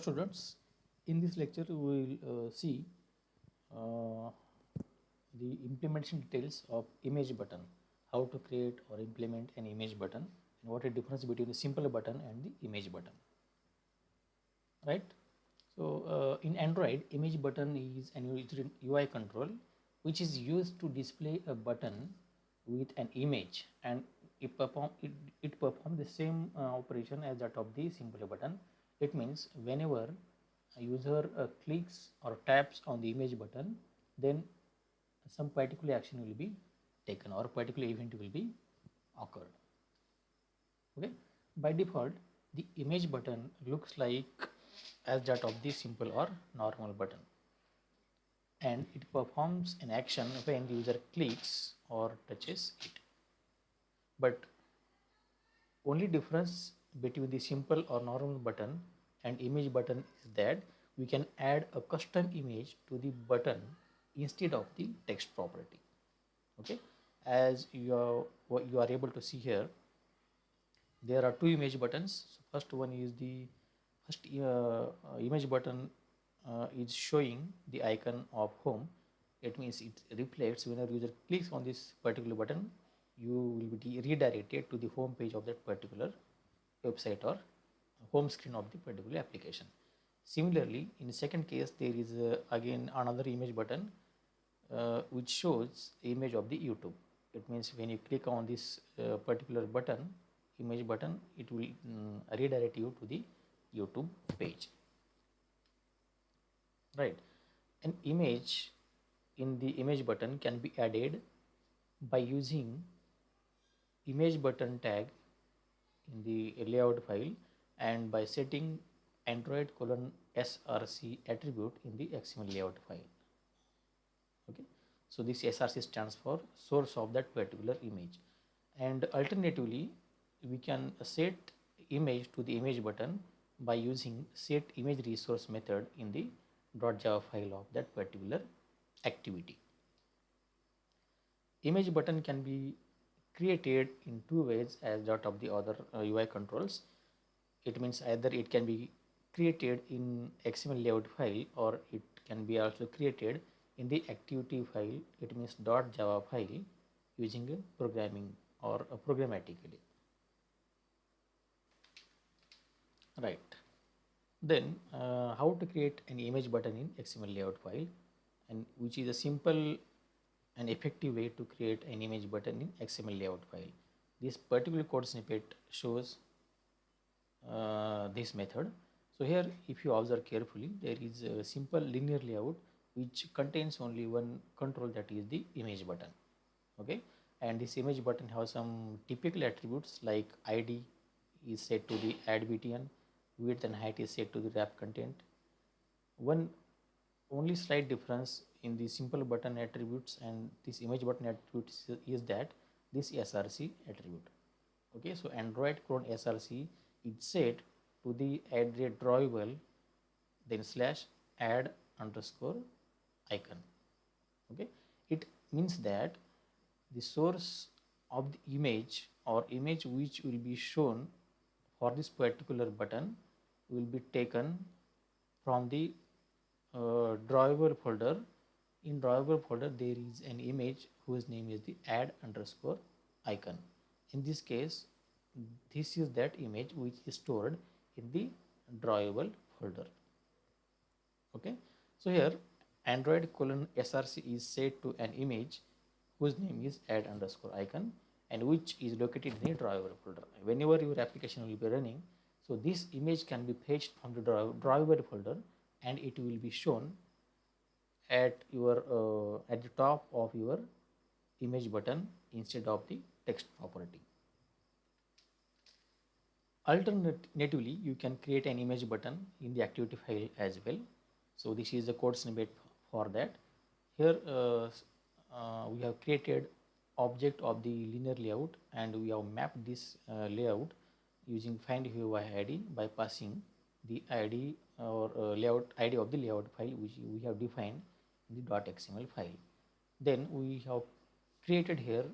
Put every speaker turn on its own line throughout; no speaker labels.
students, in this lecture we will see uh, the implementation details of image button, how to create or implement an image button, and what is the difference between the simple button and the image button, right? So in Android, image button is an UI control which is used to display a button with an image, and it performs the same operation as that of the simple button. It means whenever a user clicks or taps on the image button, then some particular action will be taken or particular event will be occurred. Okay, by default the image button looks like as that of the simple or normal button, and it performs an action when the user clicks or touches it. But only difference between the simple or normal button and image button is that we can add a custom image to the button instead of the text property. Okay, as you are able to see here, there are two image buttons. So first one is the first image button is showing the icon of home. It means it reflects whenever user clicks on this particular button, you will be redirected to the home page of that particular website or home screen of the particular application. Similarly, in the second case, there is again another image button which shows image of the YouTube. It means when you click on this particular button, image button, it will redirect you to the YouTube page, right? An image in the image button can be added by using image button tag in the layout file and by setting Android src attribute in the XML layout file. Okay, so this src stands for source of that particular image, and alternatively we can set image to the image button by using set image resource method in the .java file of that particular activity. Image button can be created in two ways as that of the other UI controls. It means either it can be created in XML layout file or it can be also created in the activity file. It means .java file using a programming or programmatically, right? Then how to create an image button in XML layout file, and which is a simple and effective way to create an image button in XML layout file. This particular code snippet shows this method. So here if you observe carefully, there is a simple linear layout which contains only one control, that is the image button. Okay, and this image button has some typical attributes like ID is set to the add btn, width and height is set to the wrap content. One only slight difference in the simple button attributes and this image button attributes is that this src attribute. Okay, so Android clone src is set to the add drawable then slash add underscore icon. Okay, it means that the source of the image or image which will be shown for this particular button will be taken from the drawable folder. In drawable folder there is an image whose name is the add underscore icon. In this case, this is that image which is stored in the drawable folder. Okay, so here Android src is set to an image whose name is add underscore icon and which is located in the drawable folder. Whenever your application will be running, so this image can be fetched from the drawable folder and it will be shown at the top of your image button instead of the text property. Alternatively, you can create an image button in the activity file as well. So this is the code snippet for that. Here we have created object of the linear layout and we have mapped this layout using find UI ID by passing the ID or layout ID of the layout file which we have defined in the .xml file. Then we have created here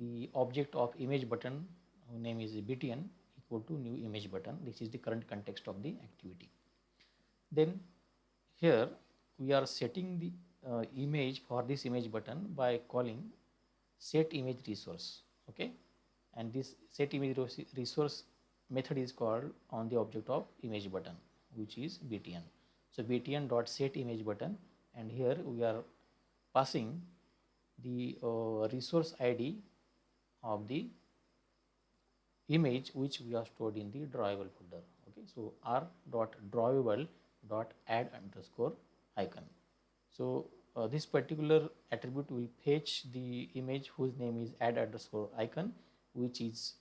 the object of image button whose name is btn equal to new image button. This is the current context of the activity. Then here we are setting the image for this image button by calling set image resource. Okay, and this set image resource method is called on the object of image button, which is btn. So btn dot set image button, and here we are passing the resource id of the image which we are stored in the drawable folder. Okay, so r dot drawable dot add underscore icon. So this particular attribute will fetch the image whose name is add underscore icon, which is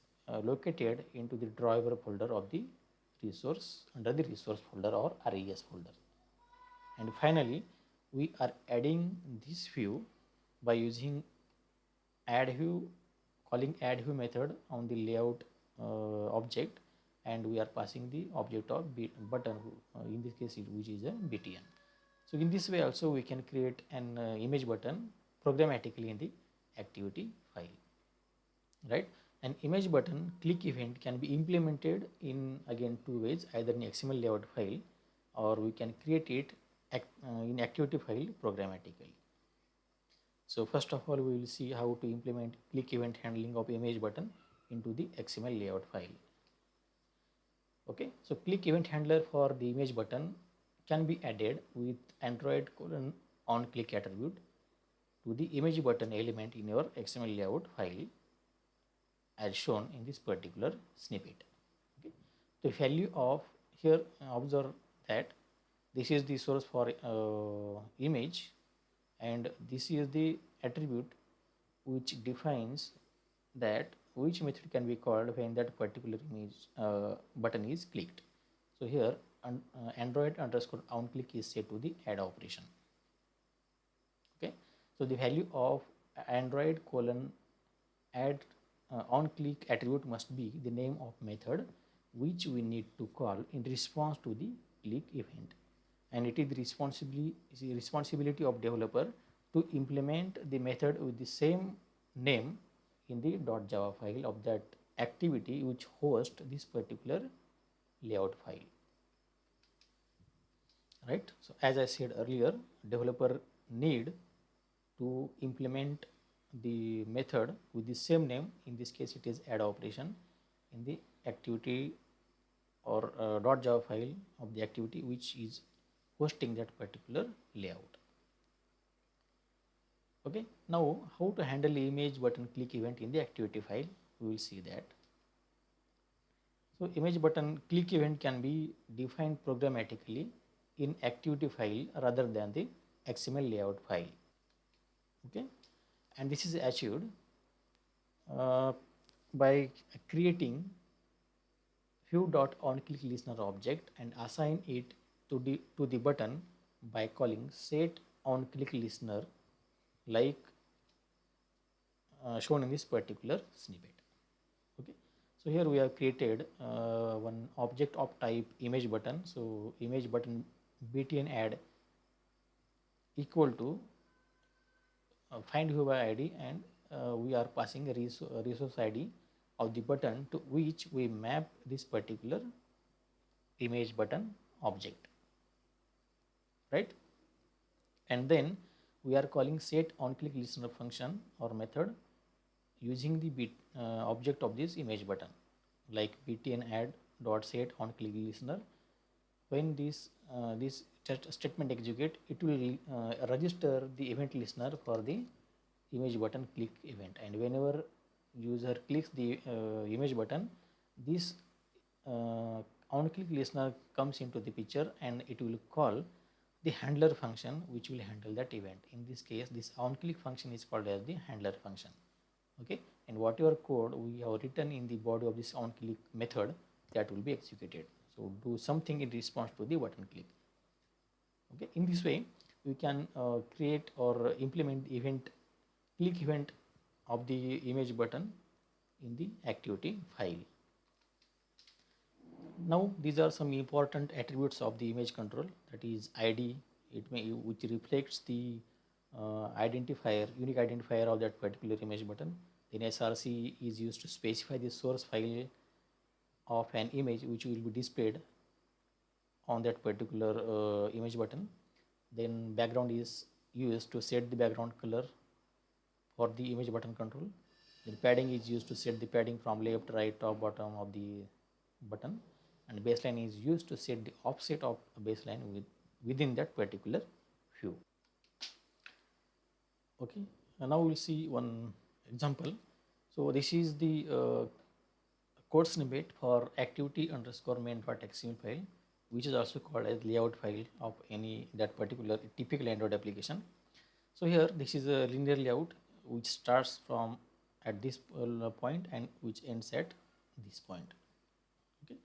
located into the drawable folder of the resource under the resource folder or res folder. And finally, we are adding this view by using add view, calling add view method on the layout object, and we are passing the object of button, in this case which is a btn. So in this way also we can create an image button programmatically in the activity file, right? An image button click event can be implemented in again two ways, either in XML layout file or we can create it in activity file programmatically. So first of all, we will see how to implement click event handling of image button into the XML layout file. Okay, so click event handler for the image button can be added with Android on click attribute to the image button element in your XML layout file as shown in this particular snippet. Okay, the value of here, observe that this is the source for image, and this is the attribute which defines that which method can be called when that particular image button is clicked. So here Android underscore on click is set to the add operation. Okay, so the value of Android colon add on click attribute must be the name of method which we need to call in response to the click event, and it is the responsibility of developer to implement the method with the same name in the .java file of that activity which hosts this particular layout file, right? So as I said earlier, developer need to implement the method with the same name. In this case it is add operation in the activity or .java file of the activity which is hosting that particular layout. Okay, now how to handle the image button click event in the activity file, we will see that. So image button click event can be defined programmatically in activity file rather than the XML layout file. Okay, and this is achieved by creating view.onClick listener object and assign it to the button by calling set onClick listener like shown in this particular snippet. Okay, so here we have created one object of type image button. So image button btn add equal to find view by id, and we are passing a resource id of the button to which we map this particular image button object, right? And then we are calling set on click listener function or method using the object of this image button like btn add dot set on click listener. When this statement execute, it will register the event listener for the image button click event, and whenever user clicks the image button, this on click listener comes into the picture and it will call the handler function which will handle that event. In this case, this on click function is called as the handler function. Okay, and whatever code we have written in the body of this on click method, that will be executed. So do something in response to the button click. Okay, in this way we can create or implement event click event of the image button in the activity file. Now these are some important attributes of the image control, that is id, which reflects the identifier, unique identifier of that particular image button. Then src is used to specify the source file of an image which will be displayed on that particular image button. Then background is used to set the background color for the image button control. Then padding is used to set the padding from left, right, top, bottom of the button, and baseline is used to set the offset of baseline within that particular view. Okay, and now we'll see one example. So this is the code snippet for activity underscore main.xml file, which is also called as layout file of any that particular typical Android application. So here this is a linear layout which starts from at this point and which ends at this point. Okay,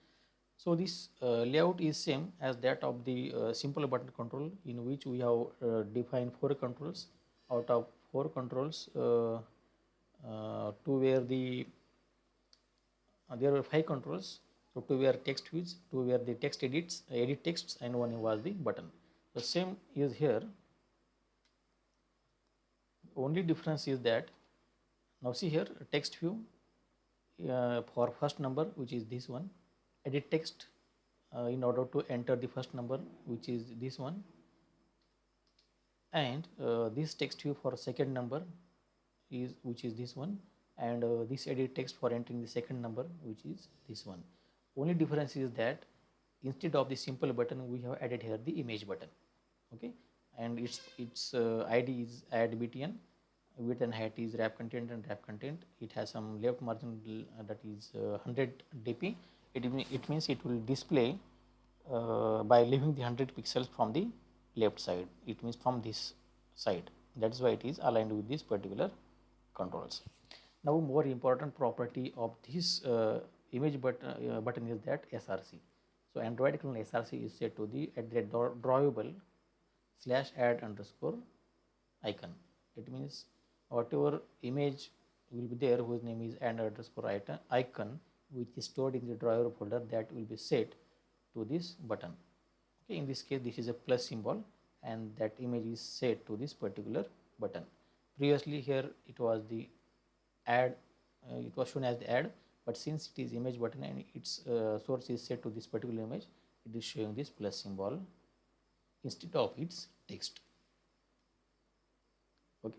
so this layout is same as that of the simple button control, in which we have defined 4 controls. Out of 4 controls, to where the there were 5 controls. So 2 were text views, 2 were the text edit texts, and 1 was the button. The same is here. Only difference is that now see here text view for first number, which is this one, edit text in order to enter the first number, which is this one, and this text view for second number is which is this one, and this edit text for entering the second number, which is this one. Only difference is that instead of the simple button, we have added here the image button. Okay, and its ID is add btn, width and height is wrap content and wrap content. It has some left margin that is 100 dp. It means it will display by leaving the 100 pixels from the left side. It means from this side. That is why it is aligned with this particular controls. Now, more important property of this image button is that SRC. So Android kernel SRC is set to the drawable /add underscore icon. It means whatever image will be there whose name is add underscore icon, which is stored in the drawer folder, that will be set to this button. Okay, in this case this is a plus symbol, and that image is set to this particular button. Previously here it was the add, it was shown as the add, but since it is image button and its source is set to this particular image, it is showing this plus symbol instead of its text. Okay,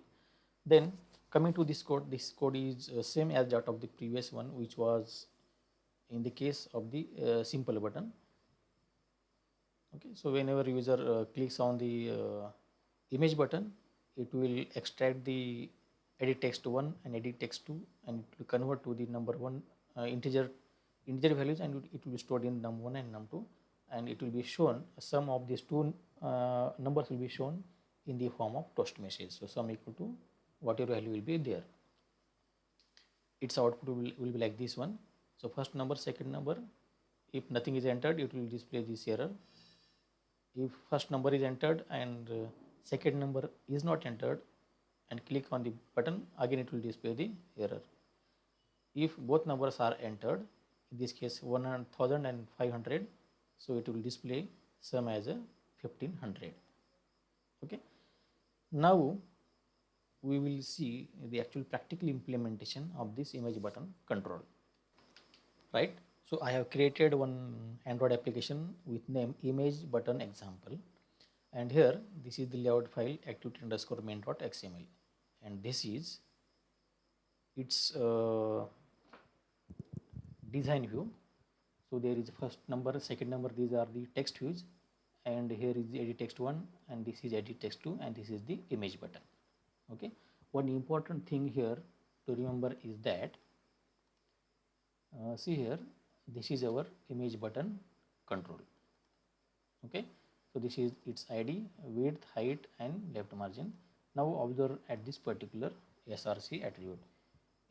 then coming to this code is same as that of the previous one, which was in the case of the simple button. Okay, so whenever user clicks on the image button, it will extract the edit text 1 and edit text 2, and it will convert to the number 1 integer values, and it will be stored in num1 and num2, and it will be shown, sum of these two numbers will be shown in the form of toast message. So sum equal to whatever value will be there. Its output will be like this one. So first number, second number, if nothing is entered, it will display this error. If first number is entered and second number is not entered, and click on the button, again it will display the error. If both numbers are entered, in this case 1000 and 500, so it will display sum as a 1500. Okay, now we will see the actual practical implementation of this image button control, right? So I have created one Android application with name image button example, and here this is the layout file activity underscore main.xml, and this is its design view. So there is first number, second number, these are the text views, and here is the edit text 1, and this is edit text 2, and this is the image button. Okay, one important thing here to remember is that see here, this is our image button control. Okay, so this is its ID, width, height, and left margin. Now observe at this particular SRC attribute.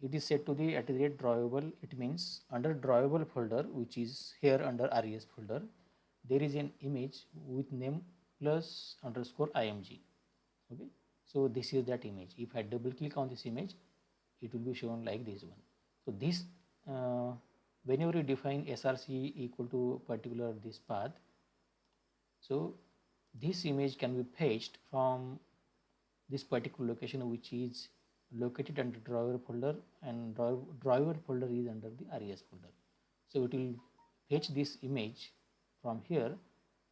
It is set to the @drawable. It means under drawable folder, which is here under RES folder, there is an image with name plus underscore img. Okay, so this is that image. If I double click on this image, it will be shown like this one. So this whenever you define SRC equal to particular this path, so this image can be fetched from this particular location, which is located under drawer folder, and drawer folder is under the RES folder. So it will fetch this image from here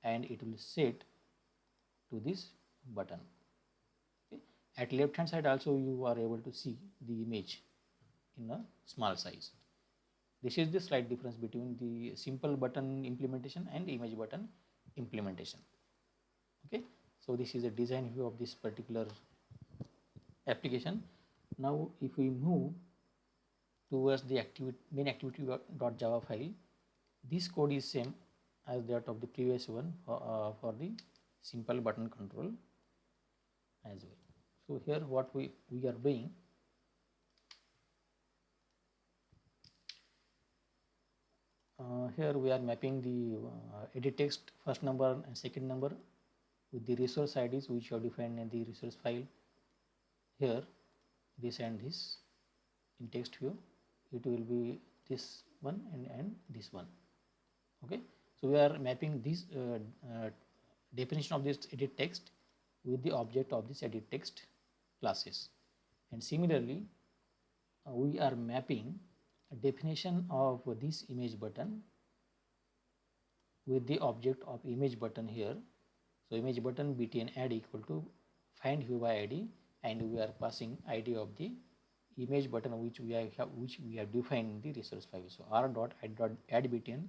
and it will set to this button. Okay. At left hand side also you are able to see the image in a small size. This is the slight difference between the simple button implementation and image button implementation. Okay, so this is a design view of this particular application. Now if we move towards the main activity.java file, this code is same as that of the previous one for the simple button control as well. So here what we are doing, here we are mapping the edit text first number and second number with the resource IDs which are defined in the resource file. Here this and this in text view, it will be this one and this one. Okay, so we are mapping this definition of this edit text with the object of this edit text classes, and similarly we are mapping a definition of this image button with the object of image button here. So image button btn add equal to find view by id, and we are passing id of the image button which we have defined in the resource file. So r.add btn,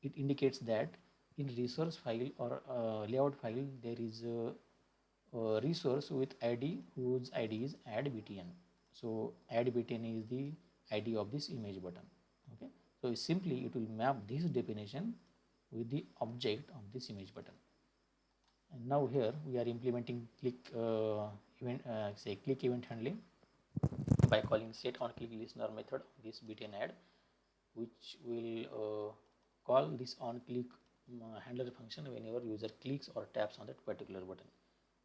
it indicates that in resource file or layout file there is a resource with id whose id is add btn. So add btn is the id of this image button. Okay, so simply it will map this definition with the object of this image button. And now here we are implementing click event handling by calling set on click listener method of this btn add, which will call this on click handler function whenever user clicks or taps on that particular button.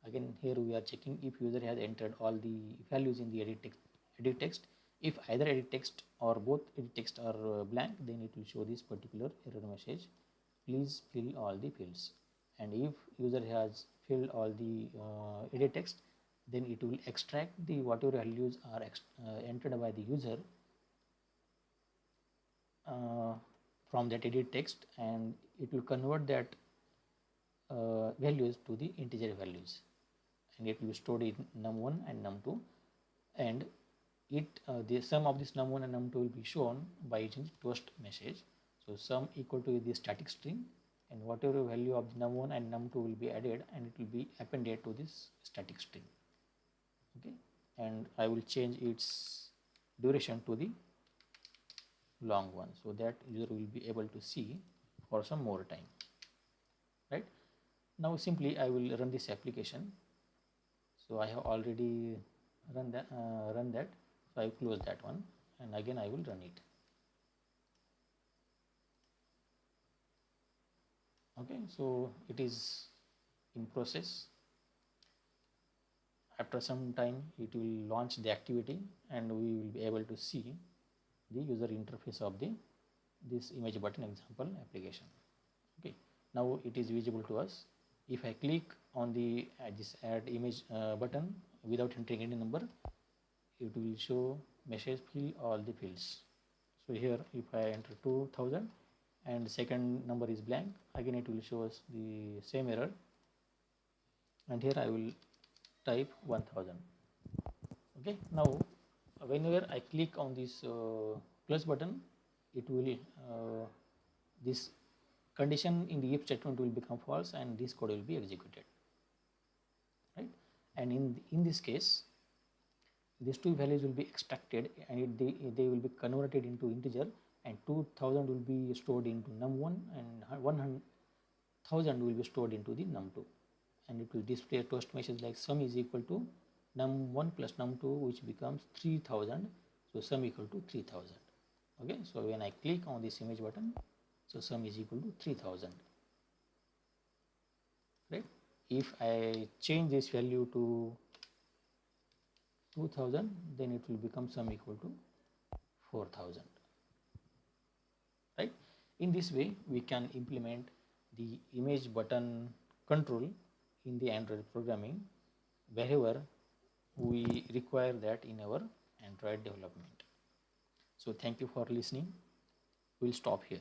Again here we are checking if user has entered all the values in the edit text. If either edit text or both edit text are blank, then it will show this particular error message, please fill all the fields. And if user has filled all the edit text, then it will extract the whatever values are entered by the user from that edit text, and it will convert that values to the integer values, and it will be stored in num1 and num2, and the sum of this num1 and num2 will be shown by using toast message. So sum equal to the static string, and whatever value of the num1 and num2 will be added, and it will be appended to this static string. Okay, and I will change its duration to the long one so that user will be able to see for some more time. Right, now simply I will run this application. So I have already run that, so I will close that one, and again I will run it. Okay, so it is in process. After some time it will launch the activity, and we will be able to see the user interface of this image button example application. Okay, now it is visible to us. If I click on the this add image button without entering any number, it will show message fill all the fields. So here if I enter 2000 and second number is blank, again it will show us the same error, and here I will type 1000. Okay, now whenever I click on this plus button, it will this condition in the if statement will become false, and this code will be executed. Right, and in this case these two values will be extracted, and they will be converted into integer, and 2000 will be stored into num1 and 1000 will be stored into the num2, and it will display a toast message like sum is equal to num1 plus num2, which becomes 3000. So sum equal to 3000. Okay, so when I click on this image button, so sum is equal to 3000. Right, if I change this value to 2000, then it will become sum equal to 4000. Right, in this way we can implement the image button control in the Android programming wherever we require that in our Android development. So thank you for listening. We'll stop here.